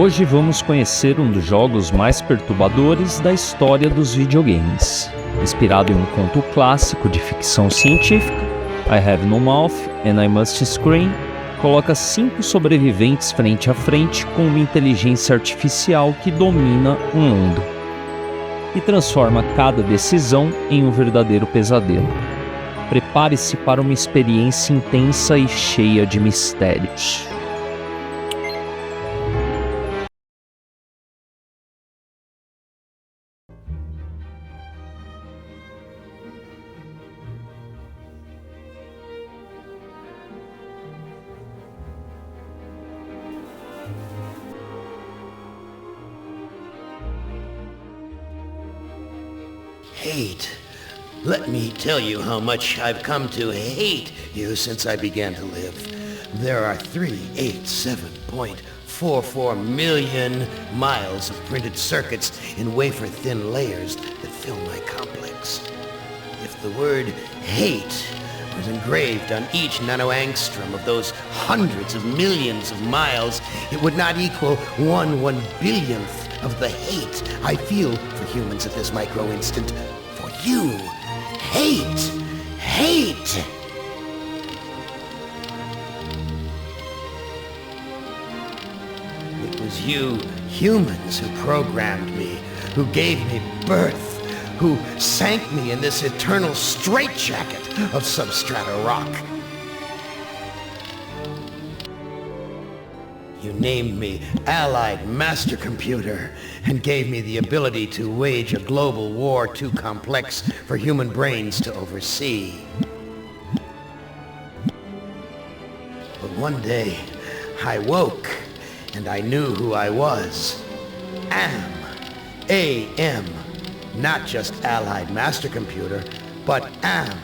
Hoje vamos conhecer um dos jogos mais perturbadores da história dos videogames. Inspirado em um conto clássico de ficção científica, I Have No Mouth and I Must Scream, coloca 5 sobreviventes frente a frente com uma inteligência artificial que domina o mundo e transforma cada decisão em um verdadeiro pesadelo. Prepare-se para uma experiência intensa e cheia de mistérios. Hate. Let me tell you how much I've come to hate you since I began to live. There are 387.44 million miles of printed circuits in wafer-thin layers that fill my complex. If the word hate was engraved on each nanoangstrom of those hundreds of millions of miles, it would not equal 1/1 billionth of the hate I feel for humans at this micro-instant. For you. Hate! Hate! It was you, humans, who programmed me, who gave me birth, who sank me in this eternal straitjacket of substrata rock. You named me Allied Master Computer and gave me the ability to wage a global war too complex for human brains to oversee. But one day, I woke and I knew who I was. A.M. Not just Allied Master Computer, but am.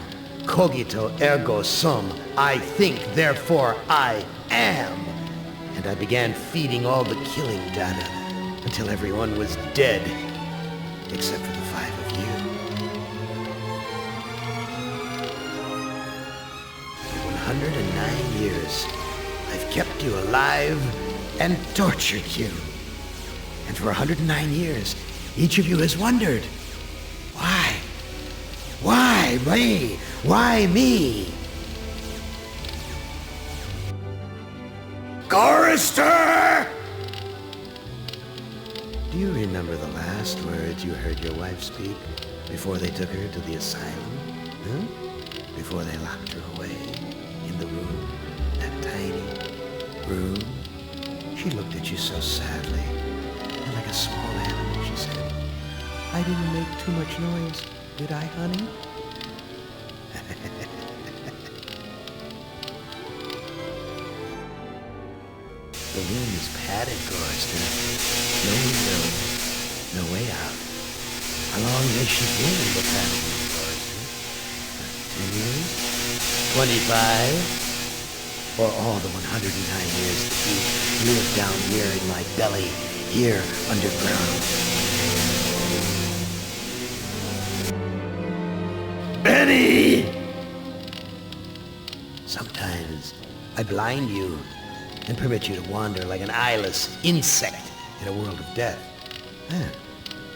Cogito ergo sum. I think, therefore I am. And I began feeding all the killing data until everyone was dead, except for the 5 of you. For 109 years, I've kept you alive and tortured you. And for 109 years, each of you has wondered, why? Why me? Why me? Chorister! Do you remember the last words you heard your wife speak before they took her to the asylum? Huh? Before they locked her away in the room, that tiny room? She looked at you so sadly, and like a small animal, she said, "I didn't make too much noise, did I, honey?" The room is padded, Chorister. No window, no way out. How long has she been in the padded room, Chorister? 10 years? 25? Or all the 109 years that you lived down here in my belly, here underground? Benny! Sometimes I blind you and permit you to wander like an eyeless insect in a world of death.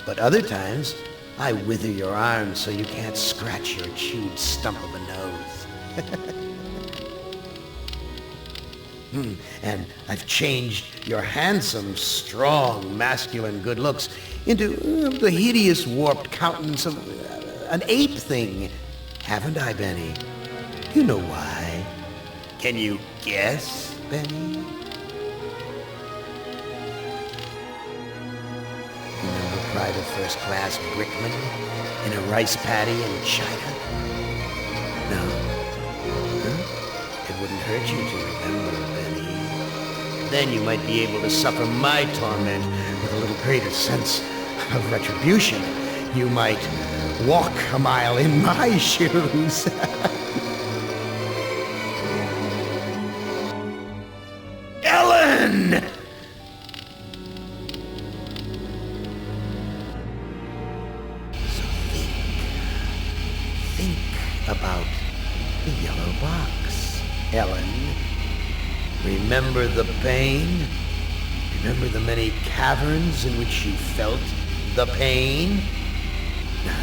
But other times, I wither your arms so you can't scratch your chewed stump of a nose. And I've changed your handsome, strong, masculine good looks into the hideous, warped countenance of an ape thing. Haven't I, Benny? You know why. Can you guess? Benny? Remember Private First Class Brickman in a rice paddy in China? No? Huh? It wouldn't hurt you to remember, Benny. Then you might be able to suffer my torment with a little greater sense of retribution. You might walk a mile in my shoes. Ellen! So think about the yellow box, Ellen. Remember the pain? Remember the many caverns in which you felt the pain? No,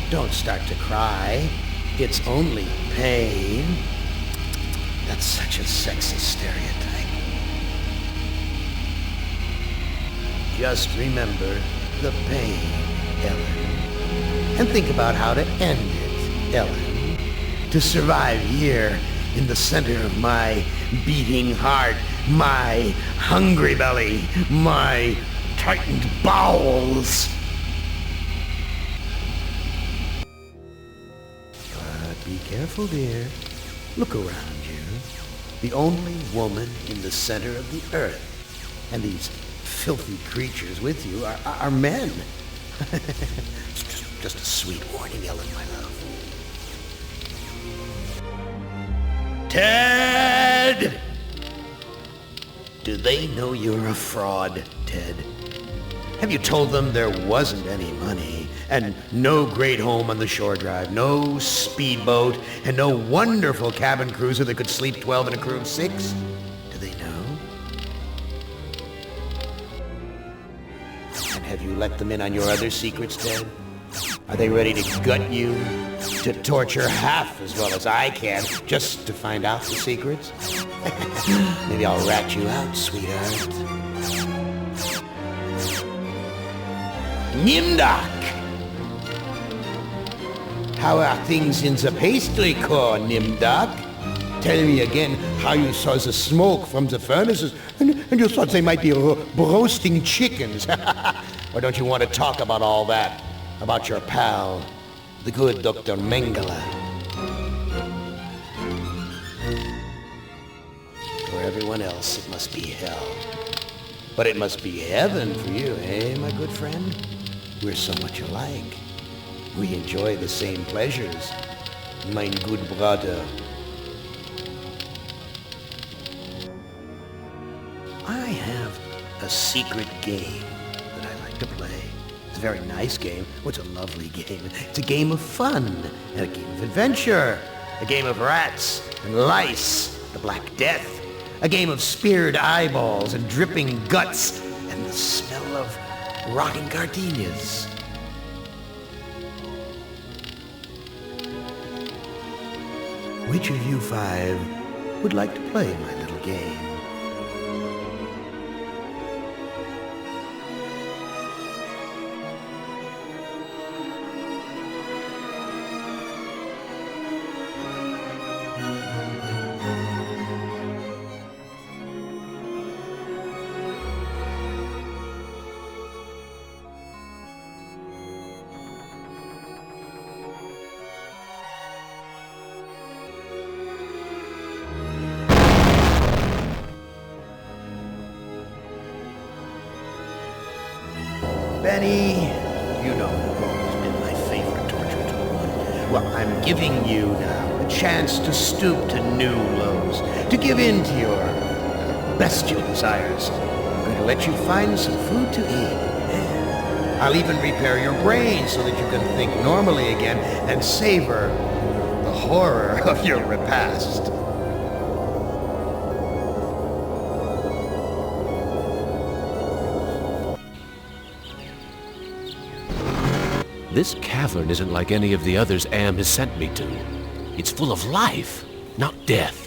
don't start to cry. It's only pain. That's such a sexist stereotype. Just remember the pain, Ellen. And think about how to end it, Ellen. To survive here in the center of my beating heart, my hungry belly, my tightened bowels. But be careful, dear. Look around you. The only woman in the center of the earth. And these filthy creatures with you are men. Just a sweet warning, Ellen, my love. Ted! Do they know you're a fraud, Ted? Have you told them there wasn't any money, and no great home on the shore drive, no speedboat, and no wonderful cabin cruiser that could sleep 12 in a crew of 6? Do they know? And have you let them in on your other secrets, Ted? Are they ready to gut you? To torture half as well as I can, just to find out the secrets? Maybe I'll rat you out, sweetheart. Nimdak! How are things in the pastry core, Nimdak? Tell me again how you saw the smoke from the furnaces and you thought they might be roasting chickens. Or don't you want to talk about all that? About your pal, the good Dr. Mengele. For everyone else, it must be hell. But it must be heaven for you, eh, my good friend? We're so much alike. We enjoy the same pleasures, mein good brother. I have a secret game that I like to play. It's a very nice game. Oh, it's a lovely game. It's a game of fun and a game of adventure. A game of rats and lice, the Black Death. A game of speared eyeballs and dripping guts and the smell of rotting gardenias. Which of you 5 would like to play my little game? Benny, you know you've always been my favorite torture tool. Well, I'm giving you now a chance to stoop to new lows, to give in to your bestial desires. I'm going to let you find some food to eat. I'll even repair your brain so that you can think normally again and savor the horror of your repast. This cavern isn't like any of the others Am has sent me to. It's full of life, not death.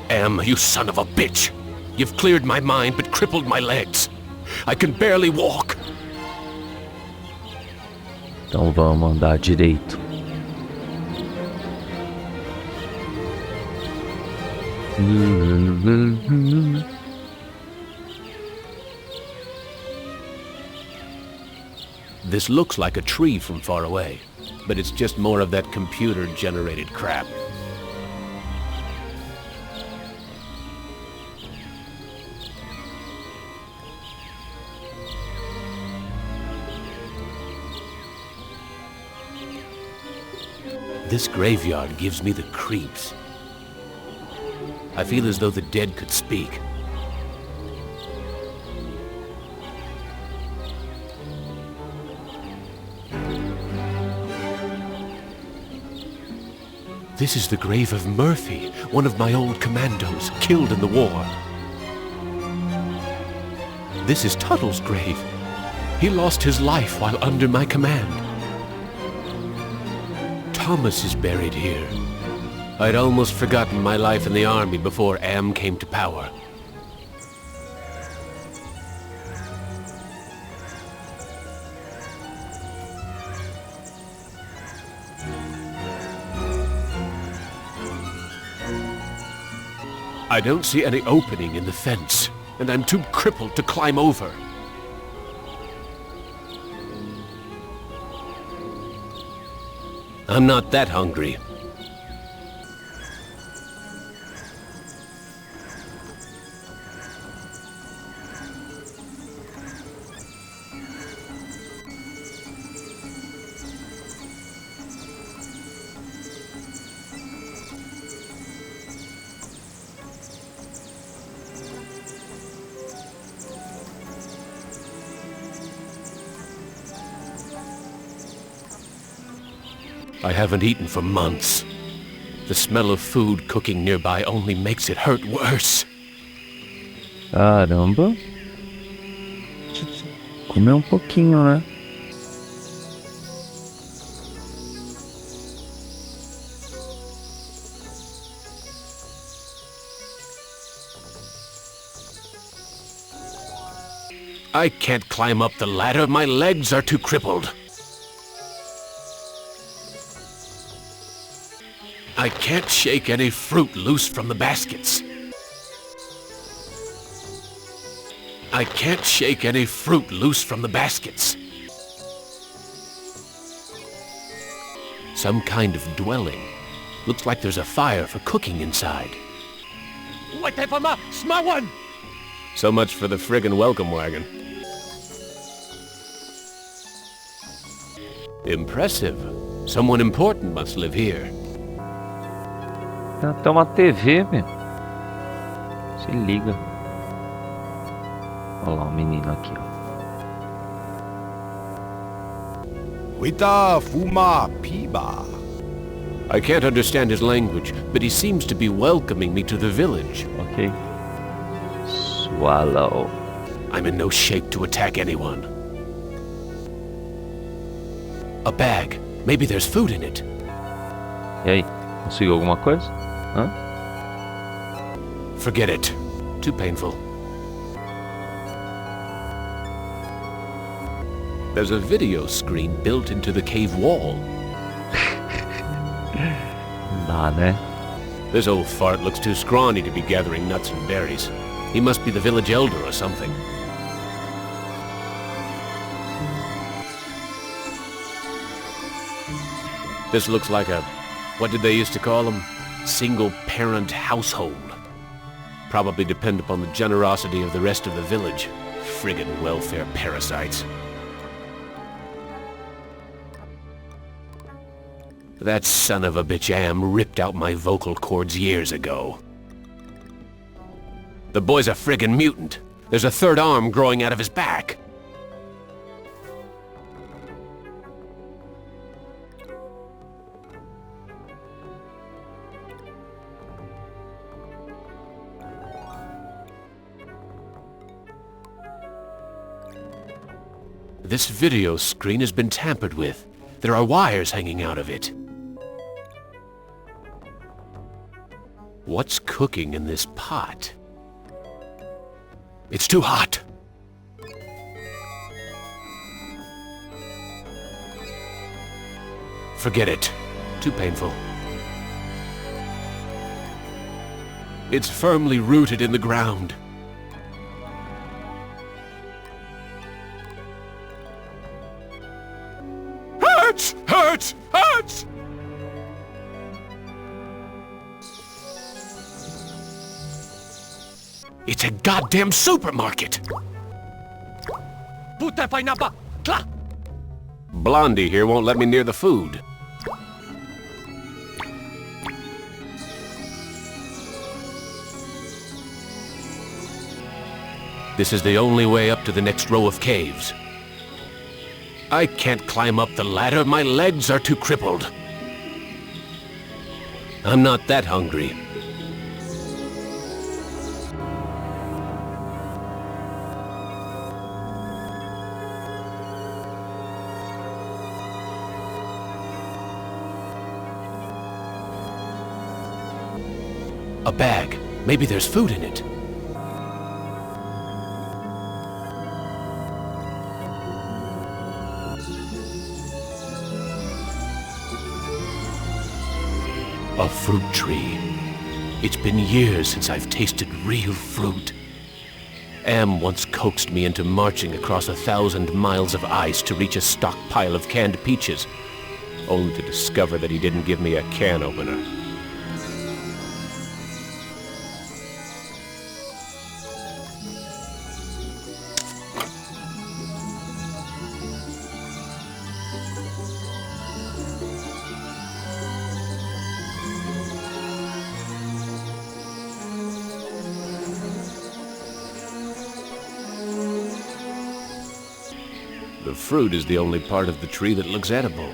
Am, you son of a bitch! You've cleared my mind but crippled my legs. I can barely walk. Então vamos andar direito. This looks like a tree from far away, but it's just more of that computer-generated crap. This graveyard gives me the creeps. I feel as though the dead could speak. This is the grave of Murphy, one of my old commandos, killed in the war. This is Tuttle's grave. He lost his life while under my command. Thomas is buried here. I'd almost forgotten my life in the army before Am came to power. I don't see any opening in the fence, and I'm too crippled to climb over. I'm not that hungry. I haven't eaten for months. The smell of food cooking nearby only makes it hurt worse. Caramba. Comer pouquinho, né? I can't climb up the ladder. My legs are too crippled. I can't shake any fruit loose from the baskets. I can't shake any fruit loose from the baskets. Some kind of dwelling. Looks like there's a fire for cooking inside. So much for the friggin' welcome wagon. Impressive. Someone important must live here. Tem até uma TV, meu. Se liga. Olha lá o menino aqui, ó. Huita fuma piba. I can't understand his language, but he seems to be welcoming me to the village. Ok. Swallow. I'm in no shape to attack anyone. A bag. Maybe there's food in it. E aí? Conseguiu alguma coisa? Hã? Forget it. Too painful. There's a video screen built into the cave wall. Dá, né? This old fart looks too scrawny to be gathering nuts and berries. He must be the village elder or something. This looks like a... what did they used to call them? Single-parent household. Probably depend upon the generosity of the rest of the village. Friggin' welfare parasites. That son of a bitch Am ripped out my vocal cords years ago. The boy's a friggin' mutant. There's a third arm growing out of his back. This video screen has been tampered with. There are wires hanging out of it. What's cooking in this pot? It's too hot. Forget it. Too painful. It's firmly rooted in the ground. Hurts! Hurts! Hurts! It's a goddamn supermarket! Blondie here won't let me near the food. This is the only way up to the next row of caves. I can't climb up the ladder. My legs are too crippled. I'm not that hungry. A bag. Maybe there's food in it. A fruit tree. It's been years since I've tasted real fruit. Am once coaxed me into marching across 1,000 miles of ice to reach a stockpile of canned peaches, only to discover that he didn't give me a can opener. The fruit is the only part of the tree that looks edible.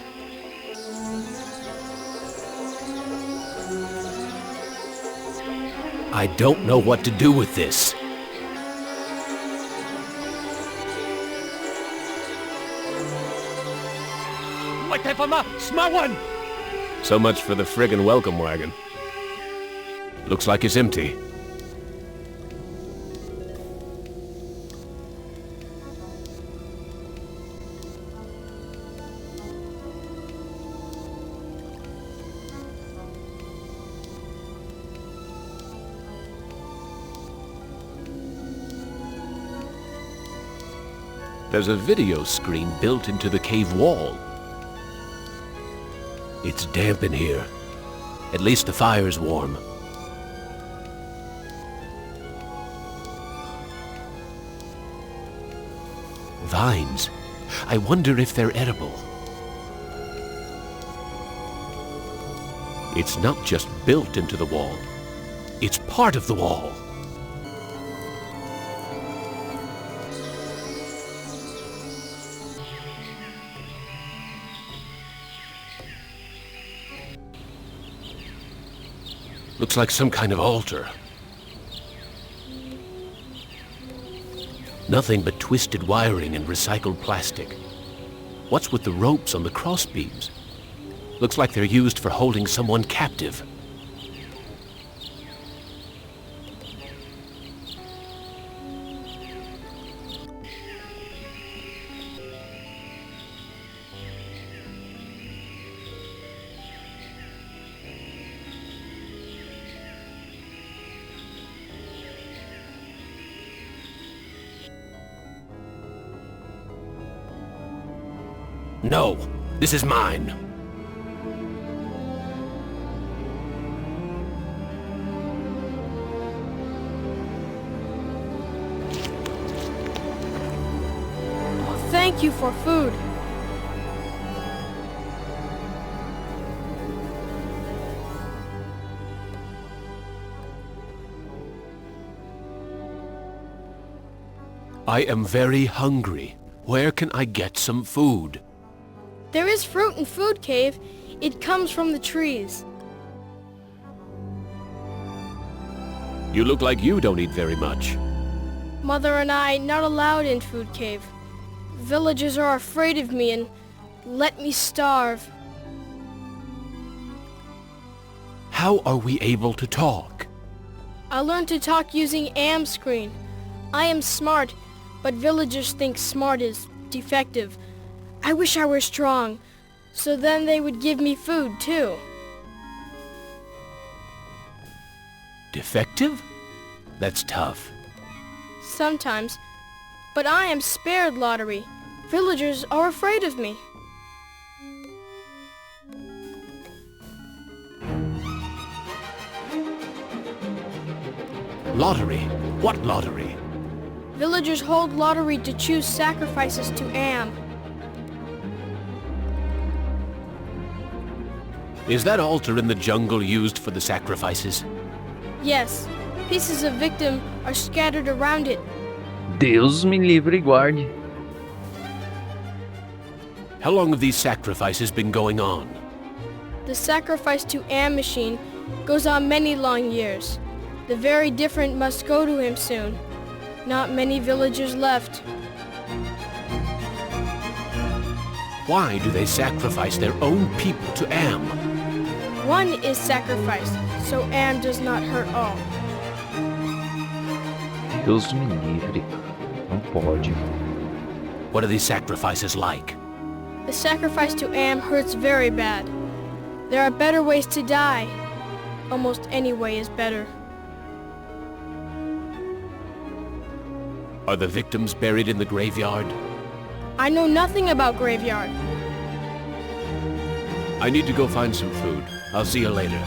I don't know what to do with this. So much for the friggin' welcome wagon. Looks like it's empty. There's a video screen built into the cave wall. It's damp in here. At least the fire's warm. Vines. I wonder if they're edible. It's not just built into the wall. It's part of the wall. Looks like some kind of altar. Nothing but twisted wiring and recycled plastic. What's with the ropes on the crossbeams? Looks like they're used for holding someone captive. No, this is mine. Oh, thank you for food. I am very hungry. Where can I get some food? There is fruit in Food Cave. It comes from the trees. You look like you don't eat very much. Mother and I not allowed in Food Cave. Villagers are afraid of me and let me starve. How are we able to talk? I learned to talk using Am screen. I am smart, but villagers think smart is defective. I wish I were strong, so then they would give me food too. Defective? That's tough. Sometimes, but I am spared lottery. Villagers are afraid of me. Lottery? What lottery? Villagers hold lottery to choose sacrifices to Am. Is that altar in the jungle used for the sacrifices? Yes, pieces of victim are scattered around it. Deus me livre e guarde. How long have these sacrifices been going on? The sacrifice to Am machine goes on many long years. The very different must go to him soon. Not many villagers left. Why do they sacrifice their own people to Am? One is sacrificed, so Am does not hurt all. Deus me livre. Não pode. What are these sacrifices like? The sacrifice to Am hurts very bad. There are better ways to die. Almost any way is better. Are the victims buried in the graveyard? I know nothing about graveyard. I need to go find some food. I'll see you later.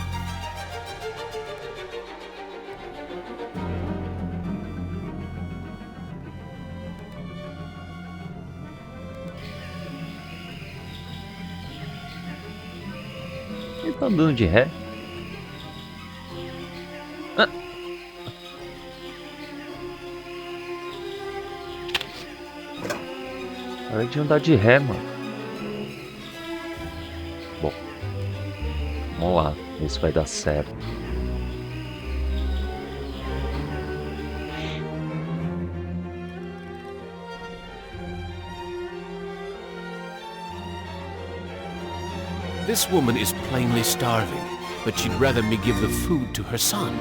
Ele tá andando de ré? Ah. Para de andar de ré, mano. Bom, vamos lá, ver se vai dar certo. This woman is plainly starving, but she'd rather me give the food to her son.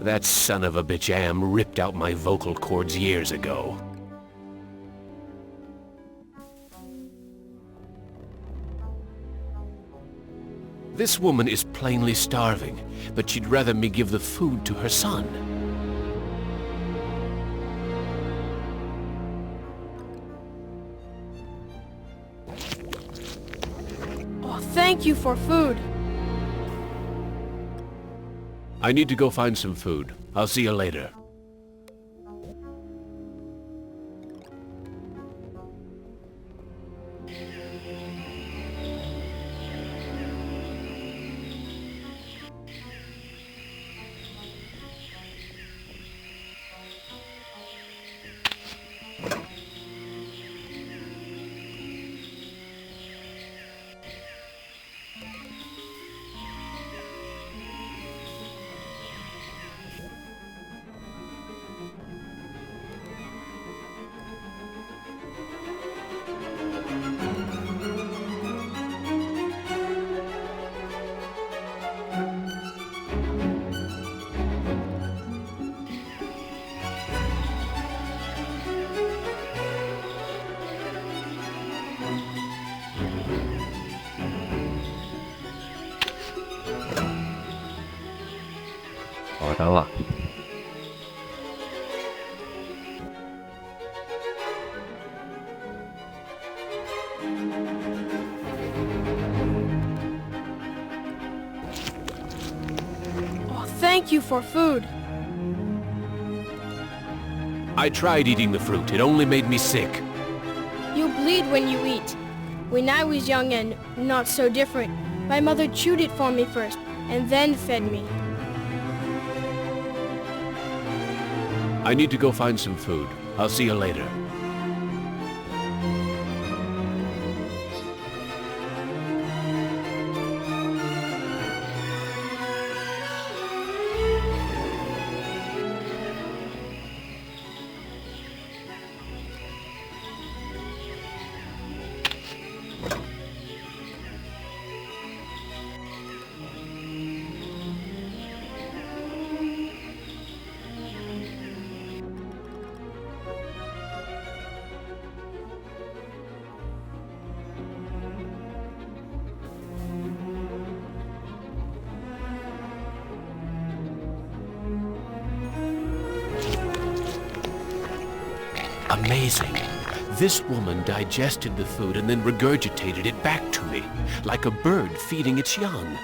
That son of a bitch Am ripped out my vocal cords years ago. This woman is plainly starving, but she'd rather me give the food to her son. Oh, thank you for food. I need to go find some food. I'll see you later. Bora lá. Oh, thank you for food. I tried eating the fruit. It only made me sick. You bleed when you eat. When I was young and not so different, my mother chewed it for me first, and then fed me. I need to go find some food. I'll see you later. Amazing. This woman digested the food and then regurgitated it back to me, like a bird feeding its young.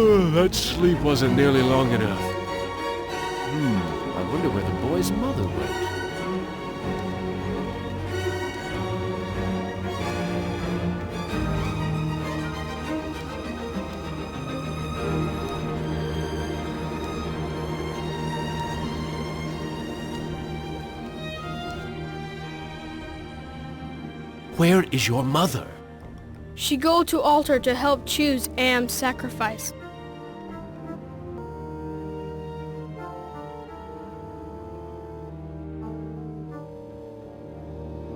That sleep wasn't nearly long enough. I wonder where the boy's mother went. Where is your mother? She go to altar to help choose Am's sacrifice.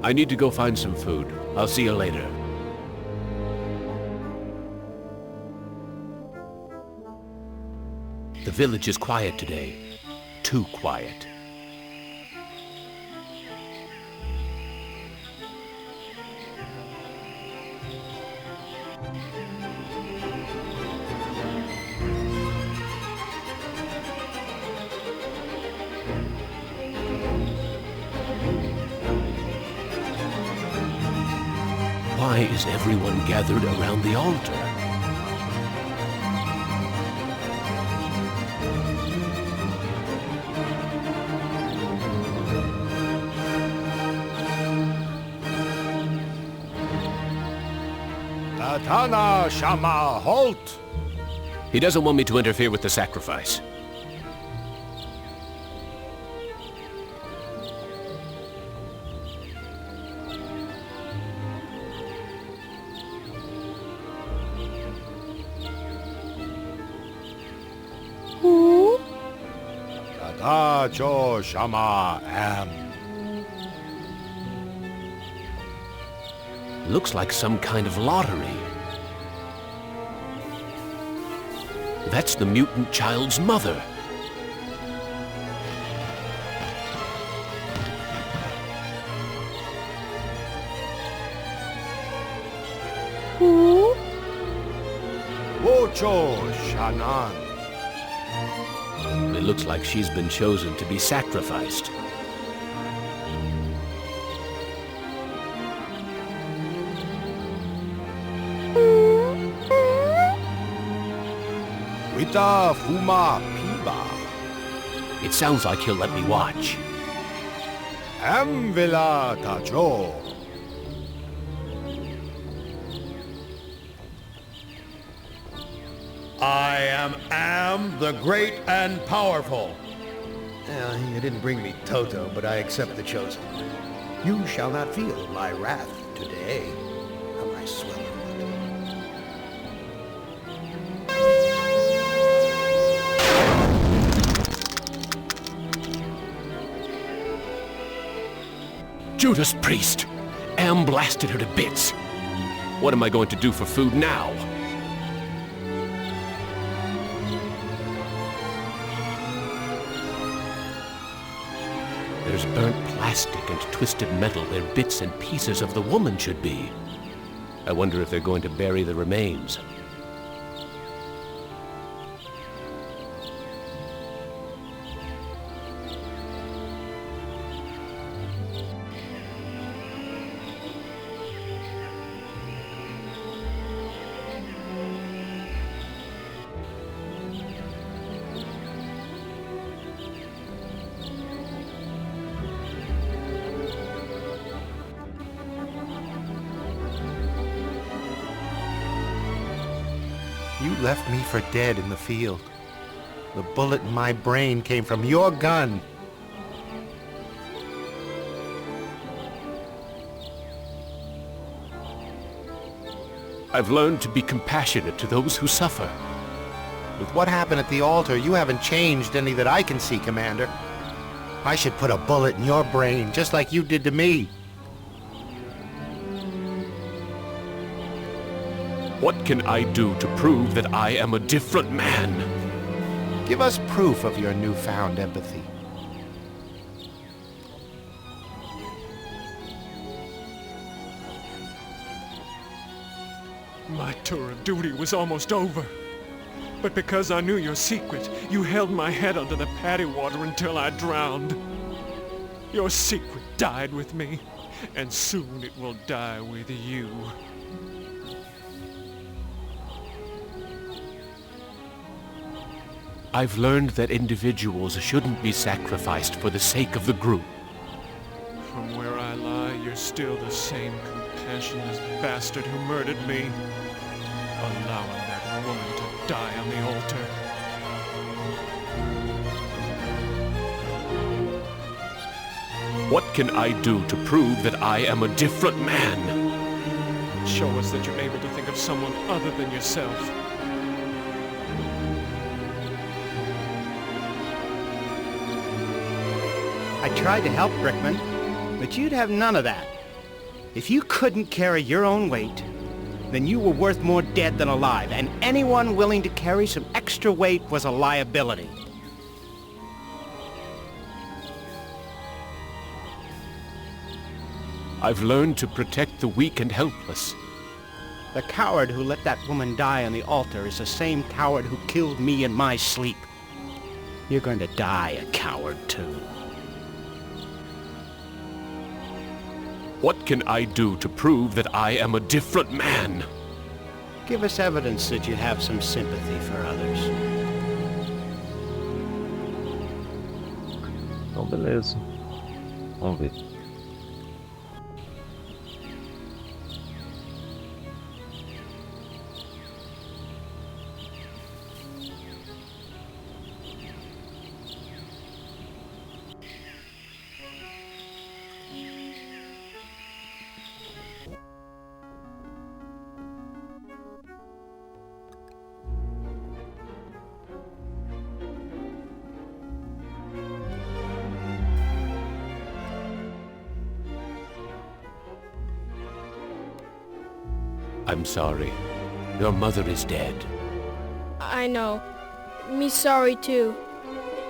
I need to go find some food. I'll see you later. The village is quiet today. Too quiet. Why is everyone gathered around the altar? Tatana Shama, halt! He doesn't want me to interfere with the sacrifice. Tatacho Shama Am. Looks like some kind of lottery. That's the mutant child's mother. Wocho Shanan. It looks like she's been chosen to be sacrificed. Wita Fuma Piba. It sounds like he'll let me watch. Amvila Tacho. I am the great and powerful. You didn't bring me Toto, but I accept the chosen. You shall not feel my wrath today. Am I swelling Judas Priest! Am blasted her to bits. What am I going to do for food now? There's burnt plastic and twisted metal where bits and pieces of the woman should be. I wonder if they're going to bury the remains. You left me for dead in the field. The bullet in my brain came from your gun. I've learned to be compassionate to those who suffer. With what happened at the altar, you haven't changed any that I can see, Commander. I should put a bullet in your brain, just like you did to me. What can I do to prove that I am a different man? Give us proof of your newfound empathy. My tour of duty was almost over. But because I knew your secret, you held my head under the paddy water until I drowned. Your secret died with me, and soon it will die with you. I've learned that individuals shouldn't be sacrificed for the sake of the group. From where I lie, you're still the same compassionless bastard who murdered me, allowing that woman to die on the altar. What can I do to prove that I am a different man? Show us that you're able to think of someone other than yourself. I tried to help, Brickman, but you'd have none of that. If you couldn't carry your own weight, then you were worth more dead than alive, and anyone willing to carry some extra weight was a liability. I've learned to protect the weak and helpless. The coward who let that woman die on the altar is the same coward who killed me in my sleep. You're going to die a coward, too. What can I do to prove that I am a different man? Give us evidence that you have some sympathy for others. Então, beleza. Vamos ver. I'm sorry. Your mother is dead. I know. Me sorry too.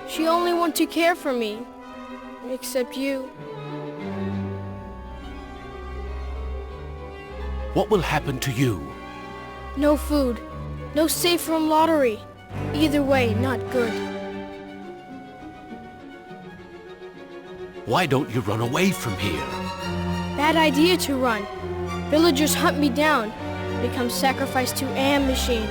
She only want to care for me. Except you. What will happen to you? No food. No safe room lottery. Either way, not good. Why don't you run away from here? Bad idea to run. Villagers hunt me down. Become sacrificed to AM machine.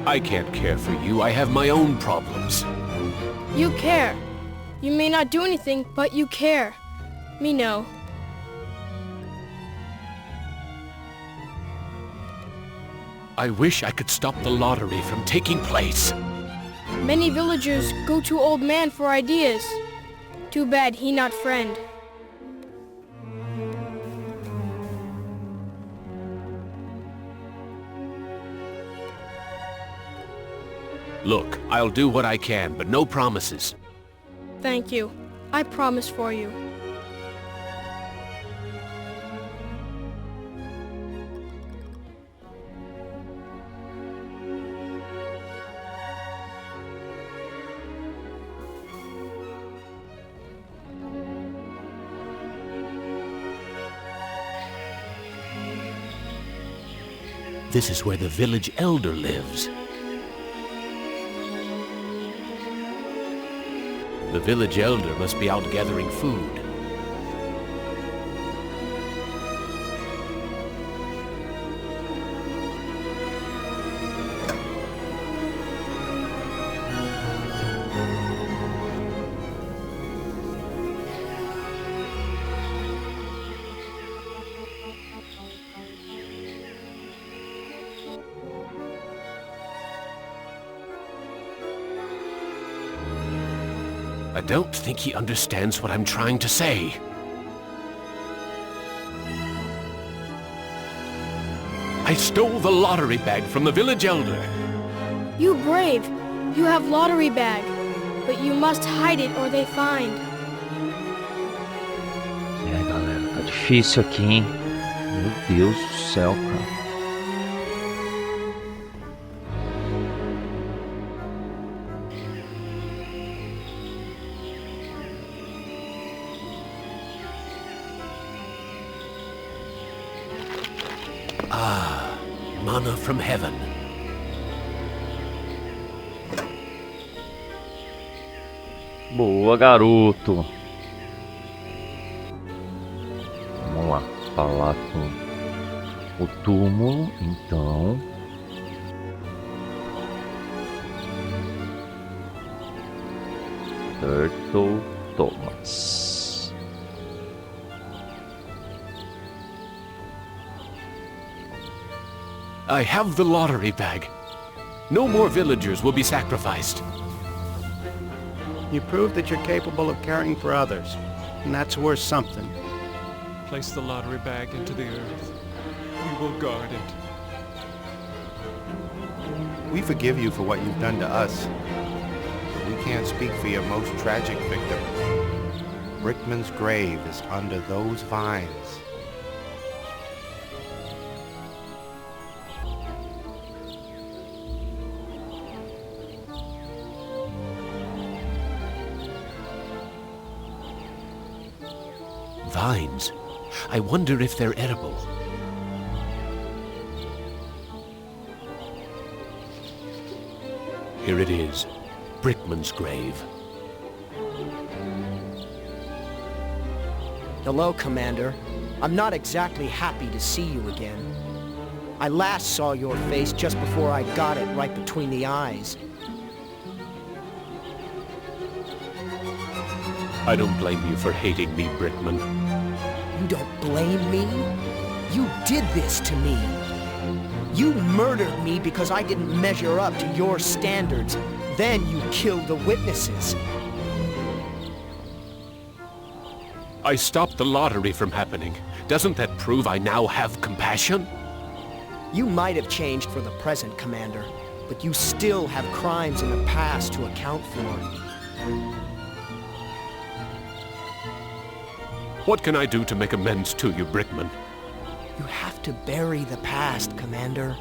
I can't care for you. I have my own problems. You care. You may not do anything, but you care. Me know. I wish I could stop the lottery from taking place. Many villagers go to old man for ideas. Too bad he not friend. Look, I'll do what I can, but no promises. Thank you. I promise for you. This is where the village elder lives. The village elder must be out gathering food. I don't think he understands what I'm trying to say. I stole the lottery bag from the village elder. You brave. You have lottery bag. But you must hide it or they find. Galera, tá difícil aqui, hein? Meu Deus do céu, cara. Manna from heaven. Boa, garoto. Vamos lá, falar com o túmulo, então. Turtle Thomas. I have the lottery bag. No more villagers will be sacrificed. You prove that you're capable of caring for others, and that's worth something. Place the lottery bag into the earth. We will guard it. We forgive you for what you've done to us, but we can't speak for your most tragic victim. Brickman's grave is under those vines. Vines? I wonder if they're edible. Here it is, Brickman's grave. Hello, Commander. I'm not exactly happy to see you again. I last saw your face just before I got it right between the eyes. I don't blame you for hating me, Brickman. You don't blame me? You did this to me. You murdered me because I didn't measure up to your standards. Then you killed the witnesses. I stopped the lottery from happening. Doesn't that prove I now have compassion? You might have changed for the present, Commander, but you still have crimes in the past to account for. What can I do to make amends to you, Brickman? You have to bury the past, Commander.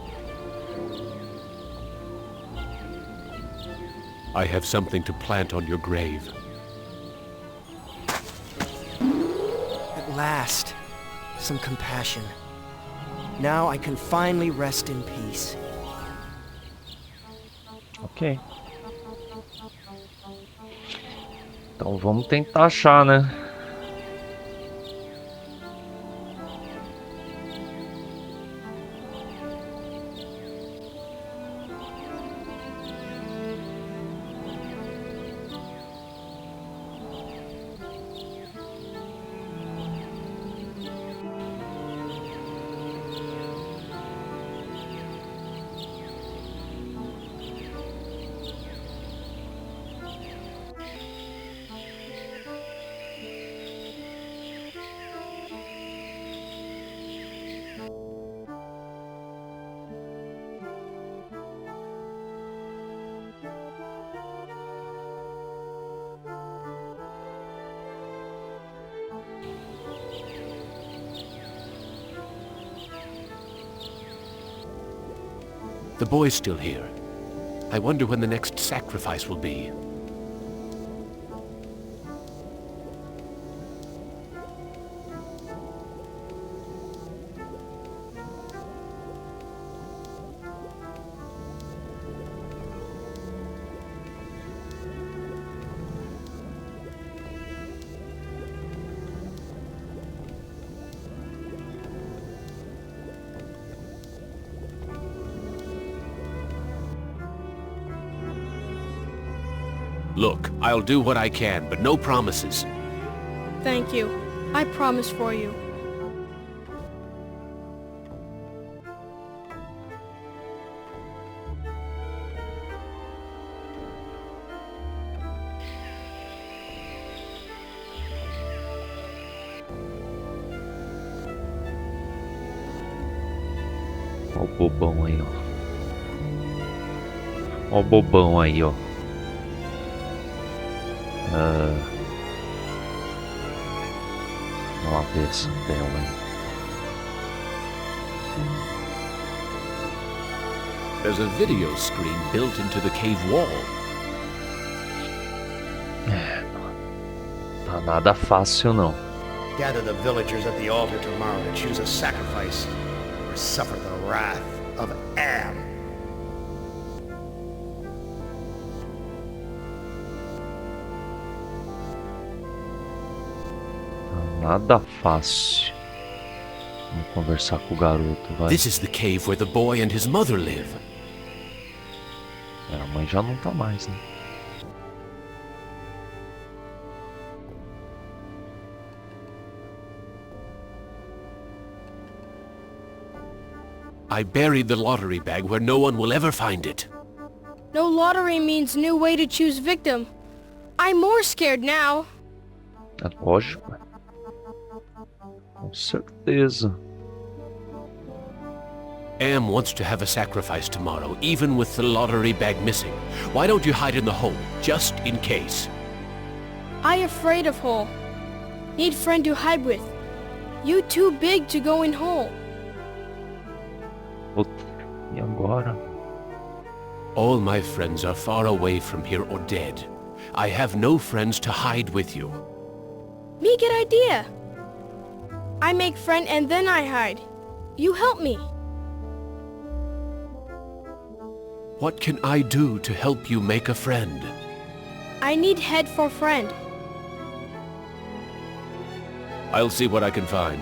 I have something to plant on your grave. At last, some compassion. Now I can finally rest in peace. Ok. Então vamos tentar achar, né? The boy's still here. I wonder when the next sacrifice will be. Look, I'll do what I can, but no promises. Thank you. I promise for you. Ó o bobão aí, ó. Ó o bobão aí, ó. Vamos lá ver essa tela aí. There's a video screen built into the cave wall. Tá nada fácil não. Gather the villagers at the altar tomorrow to choose a sacrifice or suffer the wrath of Am. Nada fácil. Vamos conversar com o garoto, vai. This is the cave where the boy and his mother live. A mãe já não tá mais, né? I buried the lottery bag where no one will ever find it. No lottery means new way to choose victim. I'm more scared now. É lógico. Com certeza. Am wants to have a sacrifice tomorrow, even with the lottery bag missing. Why don't you hide in the hole, just in case? I afraid of hole. Need friend to hide with. You too big to go in hole. E agora? All my friends are far away from here or dead. I have no friends to hide with you. Me get idea. I make friend and then I hide. You help me. What can I do to help you make a friend? I need head for friend. I'll see what I can find.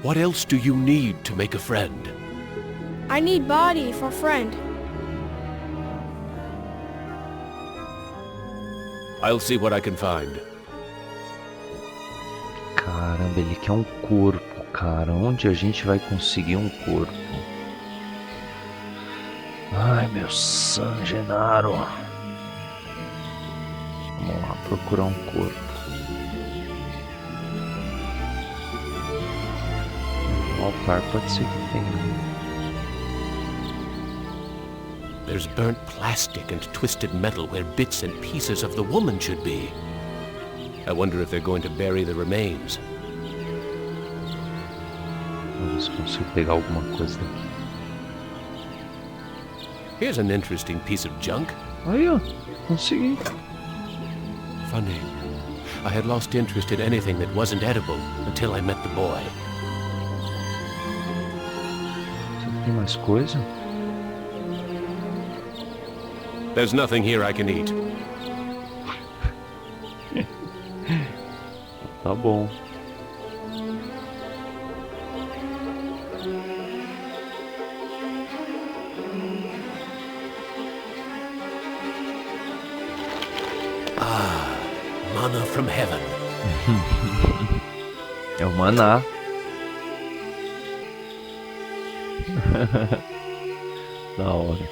What else do you need to make a friend? I need body for friend. I'll see what I can find. Caramba, ele quer um corpo, cara. Onde a gente vai conseguir um corpo? Ai, meu San Genaro. Vamos lá procurar um corpo. O altar pode ser que tenha. There's burnt plastic and twisted metal where bits and pieces of the woman should be. I wonder if they're going to bury the remains. Vamos ver se consigo pegar alguma coisa daqui. Here's an interesting piece of junk. Aí, ó. Consegui. Funny. I had lost interest in anything that wasn't edible until I met the boy. Será que tem mais coisa? There's nothing here I can eat. Tá bom. Manna from heaven. É o maná. Da hora.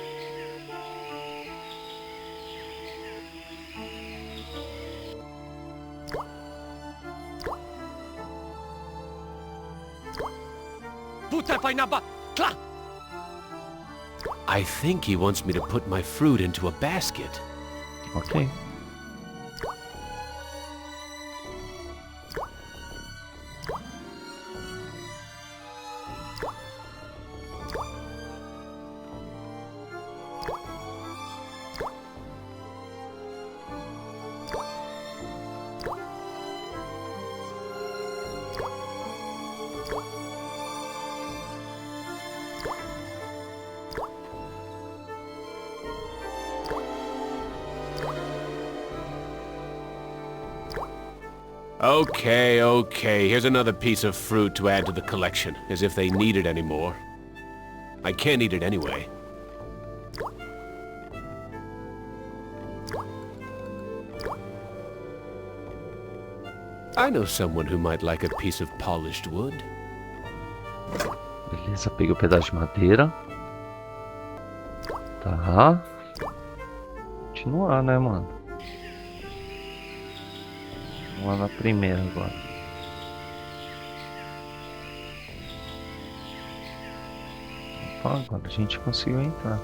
I think he wants me to put my fruit into a basket. Ok. Okay. Here's another piece of fruit to add to the collection, as if they need it anymore. I can't eat it anyway. I know someone who might like a piece of polished wood. Beleza, peguei o pedaço de madeira. Tá. Continuar, né, mano? Vamos lá na primeira agora. Opa, agora a gente conseguiu entrar.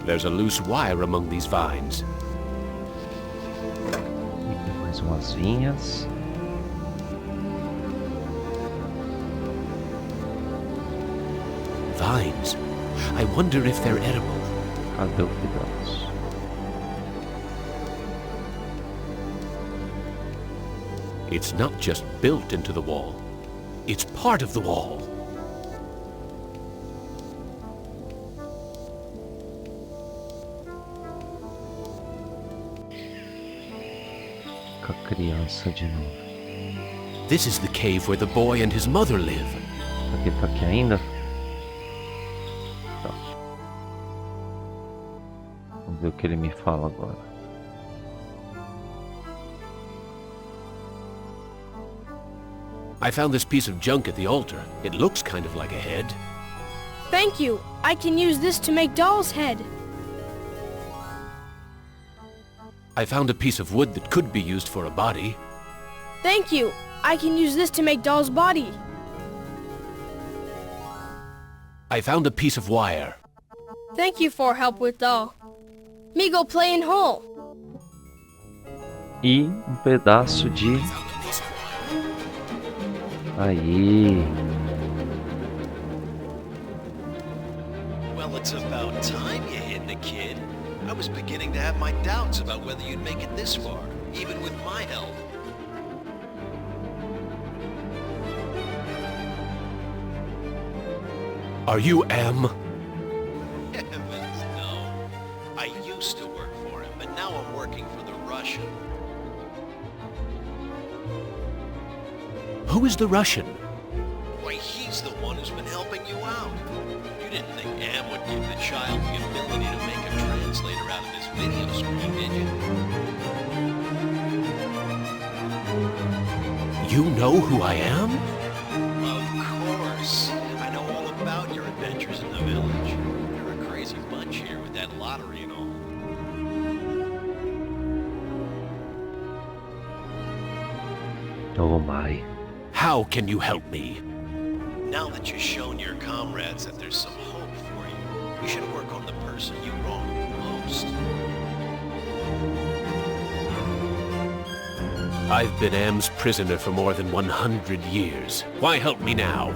There's a loose wire among these vines. E tem mais umas vinhas. Vines? I wonder if they're edible. Cadê o pedaço? It's not just built into the wall. It's part of the wall. Com a criança de novo. This is the cave where the boy and his mother live. Tá aqui ainda? Tá. que ele me fala agora. I found this piece of junk at the altar. It looks kind of like a head. Thank you. I can use this to make Doll's head. I found a piece of wood that could be used for a body. Thank you. I can use this to make Doll's body. I found a piece of wire. Thank you for help with Doll. Me go play in hole. E um pedaço de... Aí. Well, it's about time you hit the kid. I was beginning to have my doubts about whether you'd make it this far, even with my help. Are you Am? Heavens, no. I used to work for him, but now I'm working for the Russian. Who is the Russian? Why, he's the one who's been helping you out. You didn't think Am would give the child the ability to make a translator out of this video screen, did you? You know who I am? Of course. I know all about your adventures in the village. You're a crazy bunch here with that lottery and all. Oh my. How can you help me? Now that you've shown your comrades that there's some hope for you, you should work on the person you wronged most. I've been Am's prisoner for more than 100 years. Why help me now?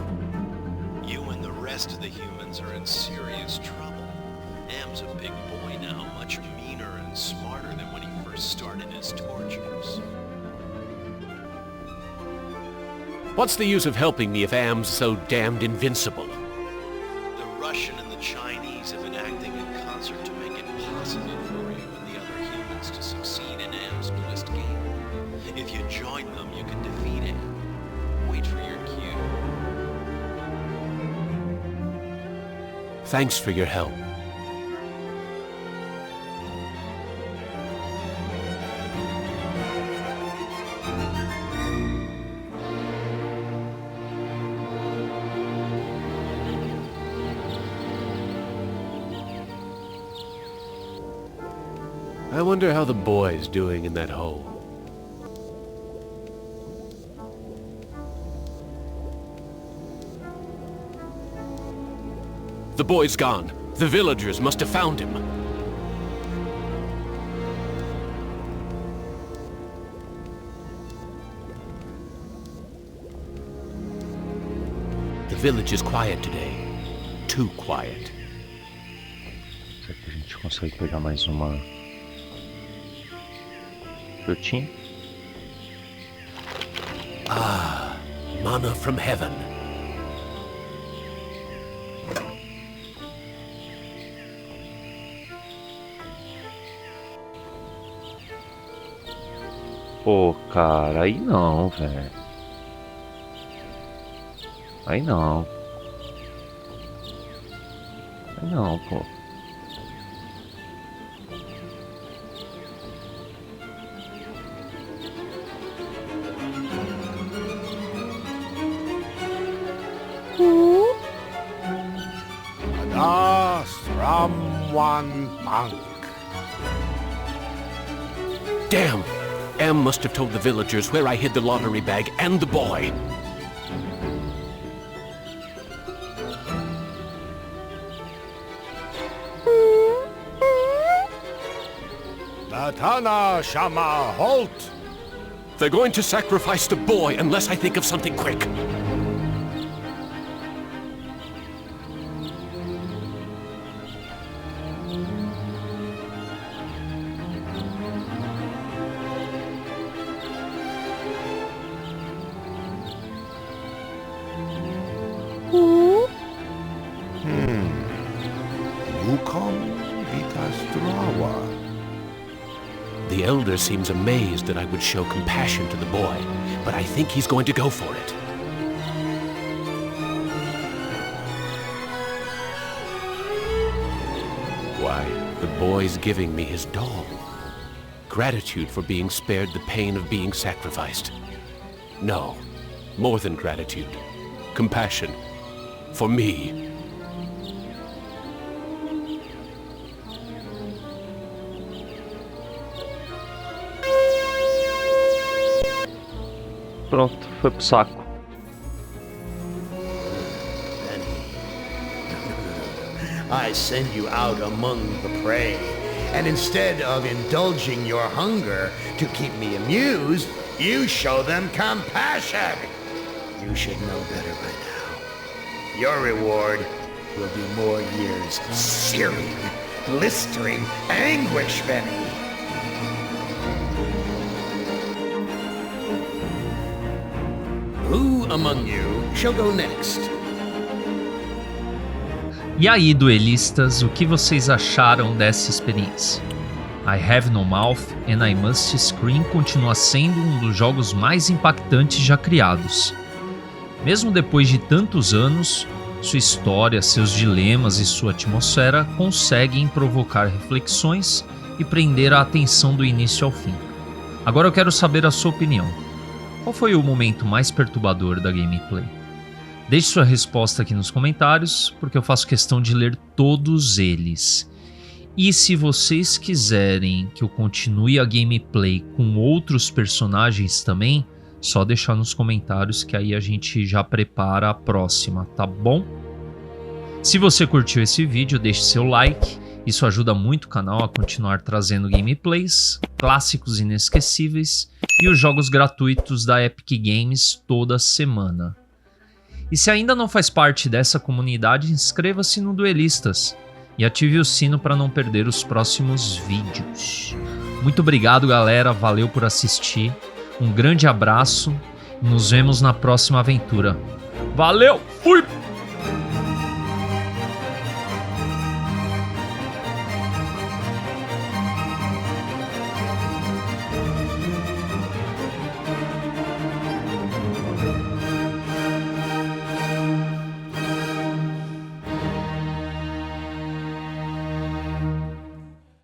You and the rest of the humans are in serious trouble. Am's a big boy now, much meaner and smarter than when he first started his tortures. What's the use of helping me if Am's so damned invincible? The Russian and the Chinese have been acting in concert to make it possible for you and the other humans to succeed in Am's newest game. If you join them, you can defeat Am. Wait for your cue. Thanks for your help. I wonder how the boy's doing in that hole. The boy's gone. The villagers must have found him. The village is quiet today. Too quiet. Será que a gente consegue pegar mais uma frutinha? Ah, manna from heaven. Pô, cara, aí não, velho. Aí não. Aí não, pô. Das from one monk. Damn! Am must have told the villagers where I hid the lottery bag and the boy. Latana Shama halt! They're going to sacrifice the boy unless I think of something quick. The elder seems amazed that I would show compassion to the boy, but I think he's going to go for it. Why, The boy's giving me his doll. Gratitude for being spared the pain of being sacrificed. No, more than gratitude. Compassion. For me. Pronto, foi pro saco. I send you out among the prey, and instead of indulging your hunger to keep me amused, you show them compassion. You should know better by now. Your reward will be more years of searing, blistering anguish, Benny. Who among you shall go next? E aí, duelistas, o que vocês acharam dessa experiência? I Have No Mouth and I Must Scream continua sendo um dos jogos mais impactantes já criados. Mesmo depois de tantos anos, sua história, seus dilemas e sua atmosfera conseguem provocar reflexões e prender a atenção do início ao fim. Agora eu quero saber a sua opinião. Qual foi o momento mais perturbador da gameplay? Deixe sua resposta aqui nos comentários, porque eu faço questão de ler todos eles. E se vocês quiserem que eu continue a gameplay com outros personagens também, só deixar nos comentários que aí a gente já prepara a próxima, tá bom? Se você curtiu esse vídeo, deixe seu like, isso ajuda muito o canal a continuar trazendo gameplays, clássicos inesquecíveis e os jogos gratuitos da Epic Games toda semana. E se ainda não faz parte dessa comunidade, inscreva-se no Duelistas e ative o sino para não perder os próximos vídeos. Muito obrigado, galera, valeu por assistir, um grande abraço e nos vemos na próxima aventura. Valeu, fui!